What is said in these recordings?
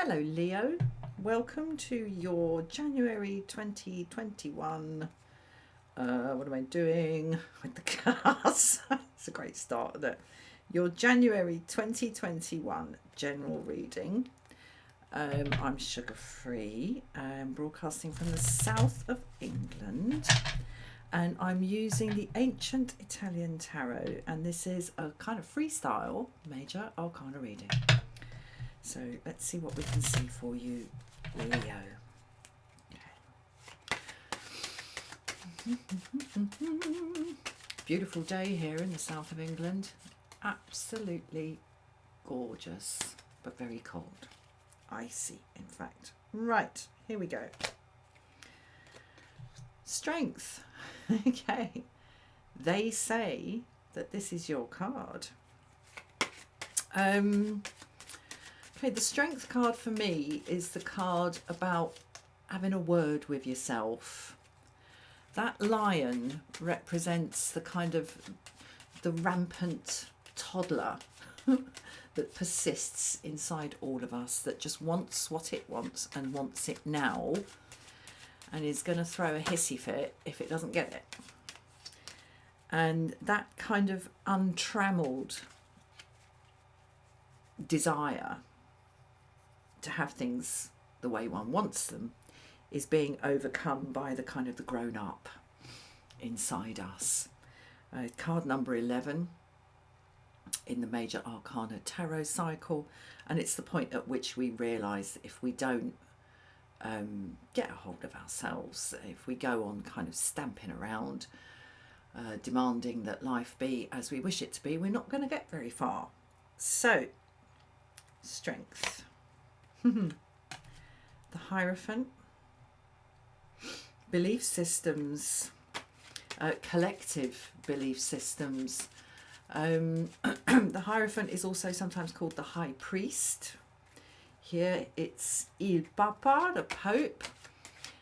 Hello, Leo. Welcome to your January 2021. What am I doing with the cards? It's a great start, isn't it? Your January 2021 general reading. I'm sugar free. I'm broadcasting from the south of England. And I'm using the Ancient Italian Tarot. And this is a kind of freestyle major arcana reading. So let's see what we can see for you, Leo. Okay. Beautiful day here in the south of England. Absolutely gorgeous, but very cold. Icy, in fact. Right, here we go. Strength. Okay. They say that this is your card. Okay, the strength card for me is the card about having a word with yourself. That lion represents the kind of the rampant toddler that persists inside all of us, that just wants what it wants and wants it now, and is going to throw a hissy fit if it doesn't get it. And that kind of untrammeled desire to have things the way one wants them is being overcome by the kind of the grown up inside us. Card number 11 in the Major Arcana Tarot cycle, and it's the point at which we realise that if we don't get a hold of ourselves, if we go on kind of stamping around, demanding that life be as we wish it to be, we're not going to get very far. So, strength. The Hierophant, belief systems, collective belief systems. The Hierophant is also sometimes called the High Priest. Here it's Il Papa, the Pope.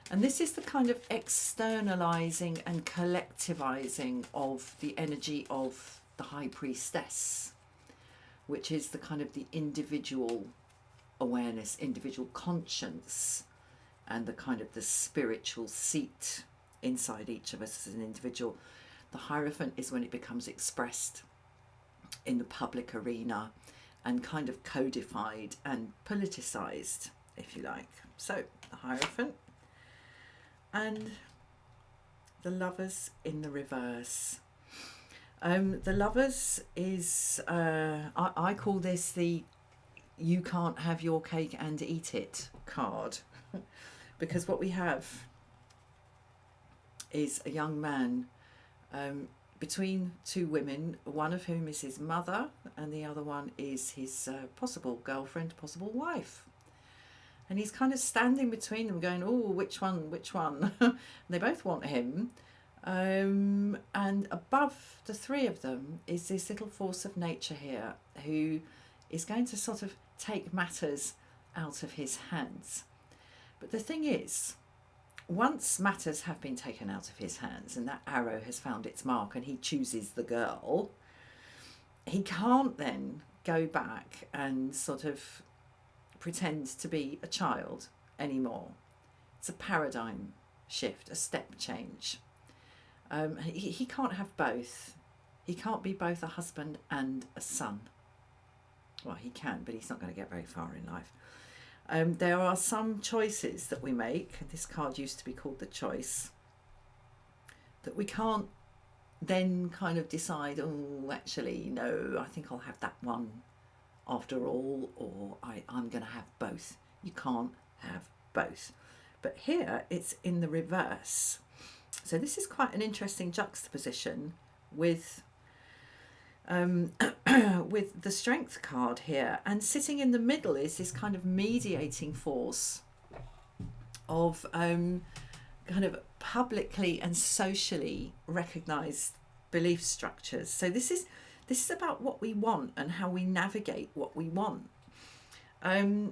And this is the kind of externalizing and collectivizing of the energy of the High Priestess, which is the kind of the individual awareness, individual conscience, and the kind of the spiritual seat inside each of us as an individual. The Hierophant is when it becomes expressed in the public arena and kind of codified and politicized, if you like. So the Hierophant. And the Lovers in the reverse. The Lovers is, I call this the you can't have your cake and eat it card. Because what we have is a young man between two women, one of whom is his mother and the other one is his possible girlfriend, possible wife. And he's kind of standing between them going, oh, which one? And they both want him. And above the three of them is this little force of nature here who is going to sort of take matters out of his hands. But the thing is, once matters have been taken out of his hands and that arrow has found its mark and he chooses the girl, he can't then go back and sort of pretend to be a child anymore. It's a paradigm shift, a step change. He can't have both. He can't be both a husband and a son. Well, he can, but he's not going to get very far in life. There are some choices that we make, this card used to be called the choice, that we can't then kind of decide, oh, actually, no, I think I'll have that one after all, or I'm going to have both. You can't have both. But here it's in the reverse. So this is quite an interesting juxtaposition with with the Strength card here, and sitting in the middle is this kind of mediating force of kind of publicly and socially recognized belief structures. So this is about what we want and how we navigate what we want. All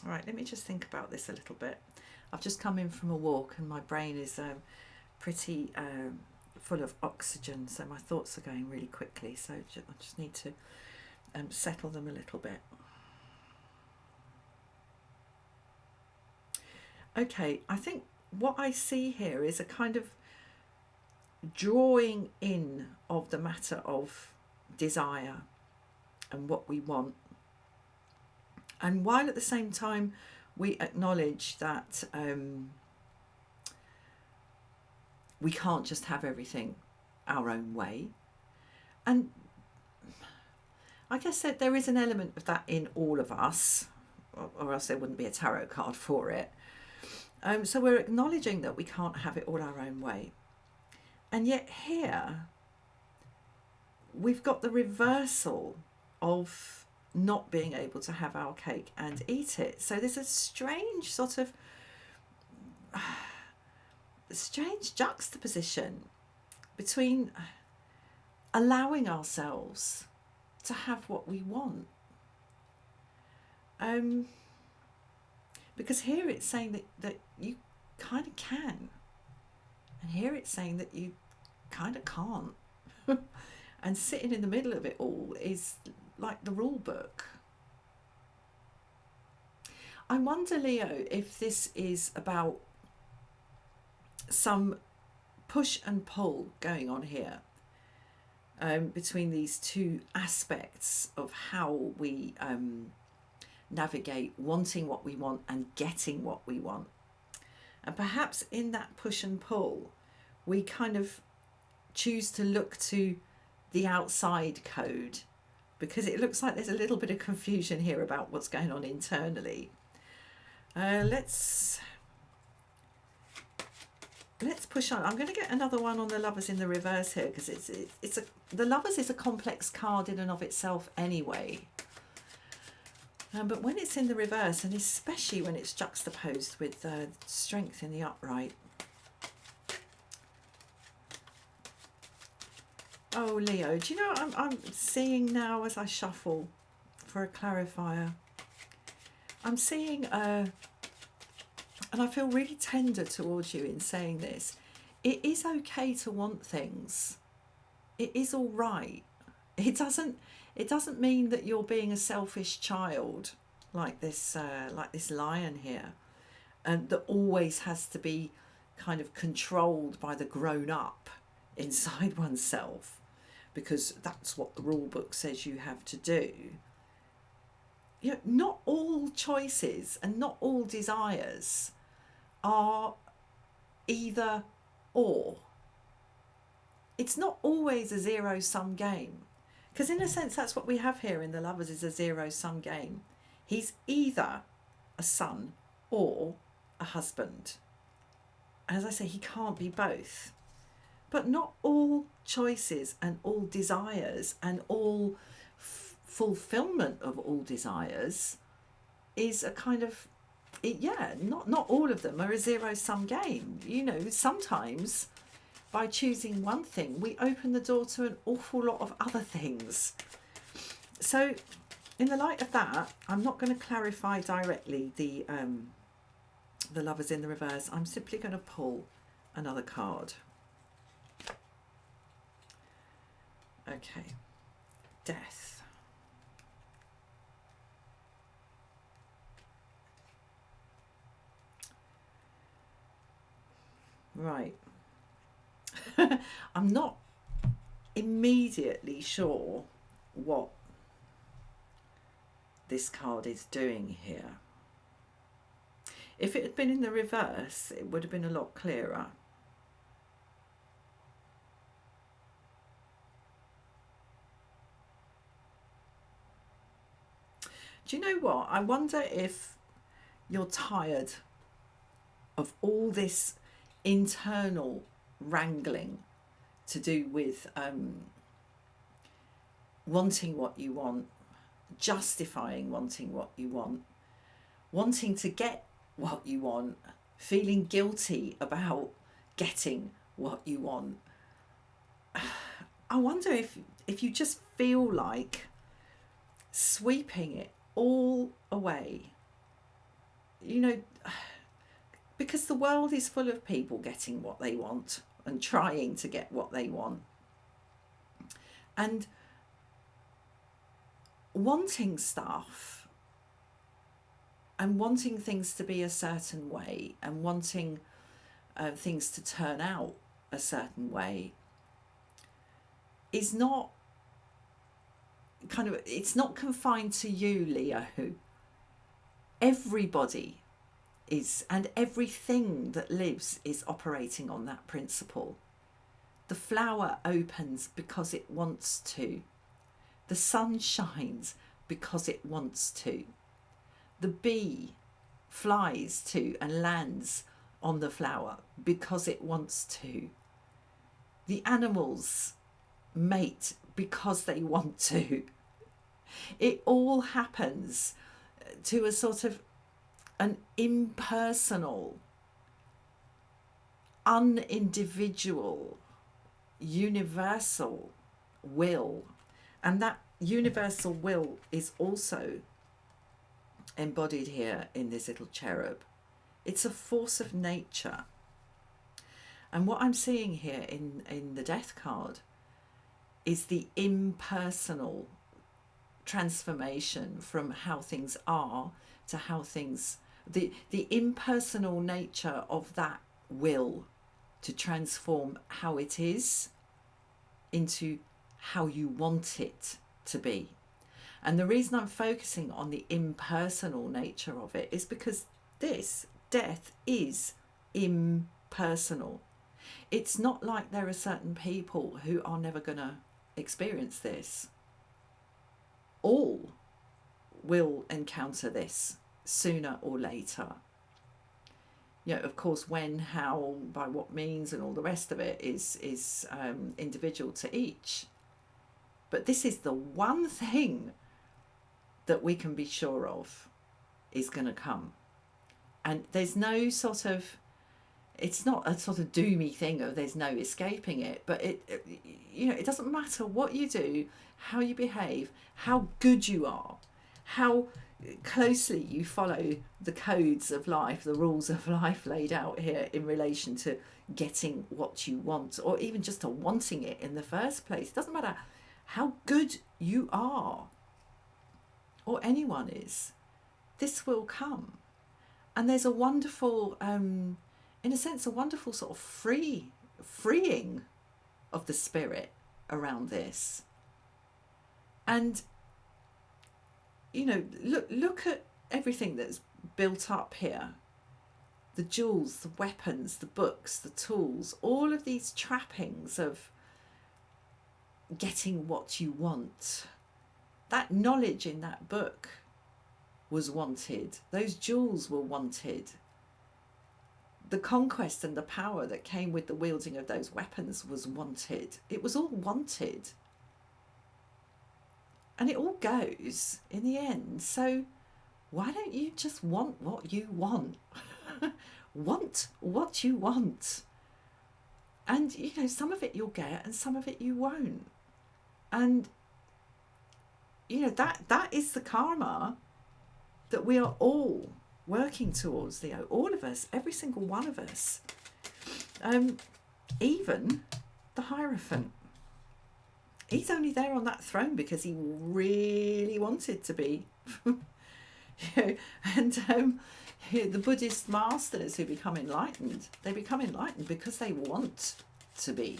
right, let me just think about this a little bit. I've just come in from a walk and my brain is pretty full of oxygen, so my thoughts are going really quickly, so I just need to settle them a little bit. Okay, I think what I see here is a kind of drawing in of the matter of desire and what we want. And while at the same time we acknowledge that we can't just have everything our own way. And I guess that there is an element of that in all of us, or else there wouldn't be a tarot card for it. So we're acknowledging that we can't have it all our own way. And yet here, we've got the reversal of not being able to have our cake and eat it. So there's a strange sort of strange juxtaposition between allowing ourselves to have what we want. Because here it's saying that you kind of can, and here it's saying that you kind of can't. And sitting in the middle of it all is like the rule book. I wonder, Leo, if this is about some push and pull going on here between these two aspects of how we navigate wanting what we want and getting what we want. And perhaps in that push and pull, we kind of choose to look to the outside code, because it looks like there's a little bit of confusion here about what's going on internally. Let's push on. I'm going to get another one on the Lovers in the reverse here, because the Lovers is a complex card in and of itself anyway. But when it's in the reverse, and especially when it's juxtaposed with Strength in the upright. Oh, Leo, do you know what I'm seeing now as I shuffle for a clarifier? I'm seeing, and I feel really tender towards you in saying this, it is okay to want things. It is all right. It doesn't mean that you're being a selfish child like this lion here, and that always has to be kind of controlled by the grown up inside oneself, because that's what the rule book says you have to do. You know, not all choices and not all desires are either or. It's not always a zero-sum game. Because in a sense, that's what we have here in the Lovers, is a zero-sum game. He's either a son or a husband. As I say, he can't be both. But not all choices and all desires and all fulfillment of all desires is a kind of, not all of them are a zero-sum game. You know, sometimes by choosing one thing, we open the door to an awful lot of other things. So in the light of that, I'm not going to clarify directly the Lovers in the reverse. I'm simply going to pull another card. Okay, Death. Right. I'm not immediately sure what this card is doing here. If it had been in the reverse, it would have been a lot clearer. Do you know what? I wonder if you're tired of all this internal wrangling to do with wanting what you want, justifying wanting what you want, wanting to get what you want, feeling guilty about getting what you want. I wonder if you just feel like sweeping it all away, you know, because the world is full of people getting what they want and trying to get what they want, and wanting stuff and wanting things to be a certain way, and wanting things to turn out a certain way, is not it's not confined to you, Leo. Everybody is, and everything that lives is operating on that principle. The flower opens because it wants to. The sun shines because it wants to. The bee flies to and lands on the flower because it wants to. The animals mate because they want to. It all happens to a sort of an impersonal, unindividual, universal will. And that universal will is also embodied here in this little cherub. It's a force of nature. And what I'm seeing here in the death card is the impersonal transformation from how things are to how things, the impersonal nature of that will to transform how it is into how you want it to be. And the reason I'm focusing on the impersonal nature of it is because this death is impersonal. It's not like there are certain people who are never going to experience this. All will encounter this sooner or later. You know, of course, when, how, by what means, and all the rest of it is individual to each. But this is the one thing that we can be sure of is going to come. And there's no sort of, it's not a sort of doomy thing of there's no escaping it, but it you know, it doesn't matter what you do, how you behave, how good you are, how closely you follow the codes of life, the rules of life laid out here in relation to getting what you want, or even just to wanting it in the first place. It doesn't matter how good you are or anyone is, this will come. And there's a wonderful, in a sense, a wonderful sort of freeing of the spirit around this. And, you know, look at everything that's built up here. The jewels, the weapons, the books, the tools, all of these trappings of getting what you want. That knowledge in that book was wanted. Those jewels were wanted. The conquest and the power that came with the wielding of those weapons was wanted. It was all wanted. And it all goes in the end. So why don't you just want what you want? Want what you want. And, you know, some of it you'll get and some of it you won't. And, you know, that is the karma that we are all working towards, Leo. All of us, every single one of us. Even the Hierophant. He's only there on that throne because he really wanted to be. You know, and the Buddhist masters who become enlightened, they become enlightened because they want to be.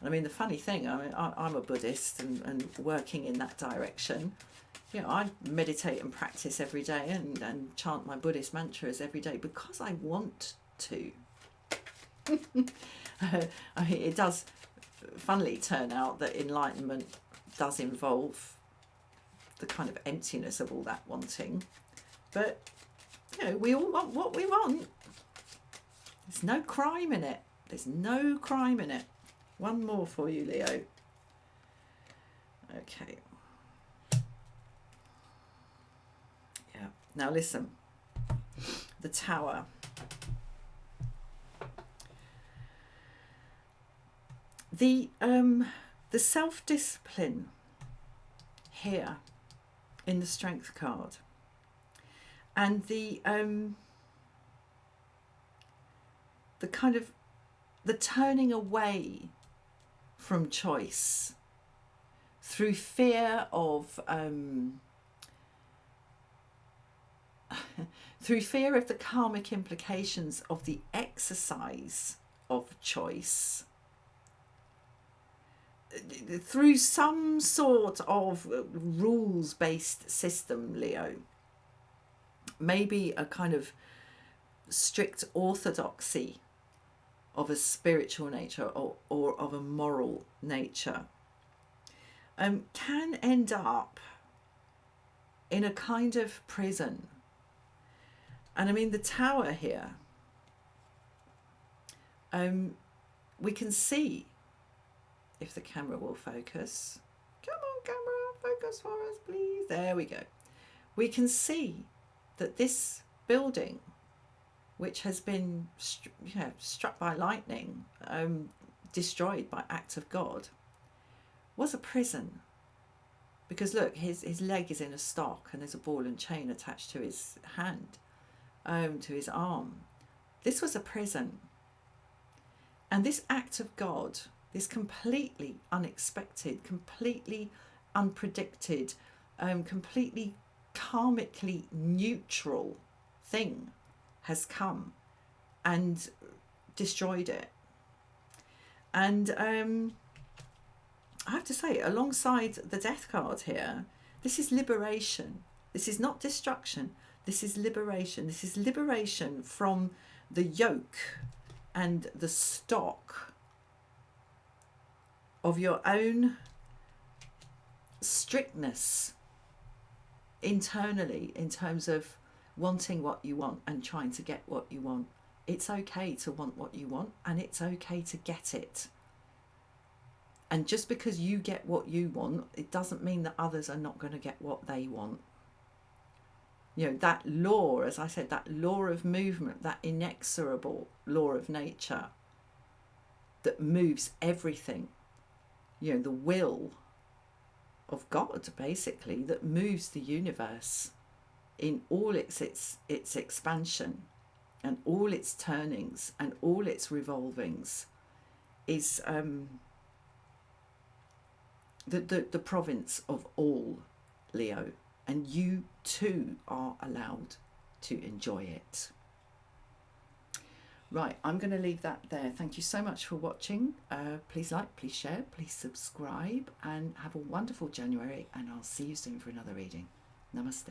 I mean, the funny thing, I mean, I'm a Buddhist and working in that direction. You know, I meditate and practice every day and chant my Buddhist mantras every day because I want to. I mean, it does funnily turn out that enlightenment does involve the kind of emptiness of all that wanting. But, you know, we all want what we want. There's no crime in it. There's no crime in it. One more for you, Leo. Okay. Yeah. Now listen. The Tower. The self-discipline here in the Strength card, and the kind of the turning away from choice through fear of through fear of the karmic implications of the exercise of choice, through some sort of rules-based system, Leo, maybe a kind of strict orthodoxy of a spiritual nature or of a moral nature, can end up in a kind of prison. And I mean, the Tower here, we can see, if the camera will focus, come on camera, focus for us please, there we go. We can see that this building, which has been struck by lightning, destroyed by act of God, was a prison. Because look, his leg is in a stock and there's a ball and chain attached to his hand, to his arm. This was a prison. And this act of God, this completely unexpected, completely unpredicted, completely karmically neutral thing has come and destroyed it. And I have to say, alongside the Death card here, this is liberation. This is not destruction. This is liberation. This is liberation from the yoke and the stock of your own strictness internally in terms of wanting what you want and trying to get what you want. It's okay to want what you want, and it's okay to get it. And just because you get what you want, it doesn't mean that others are not going to get what they want. You know, that law, as I said, that law of movement, that inexorable law of nature that moves everything, you know, the will of God, basically, that moves the universe in all its expansion and all its turnings and all its revolvings, is the province of all, Leo, and you too are allowed to enjoy it. Right, I'm going to leave that there. Thank you so much for watching. Please like, please share, please subscribe, and have a wonderful January, and I'll see you soon for another reading. Namaste.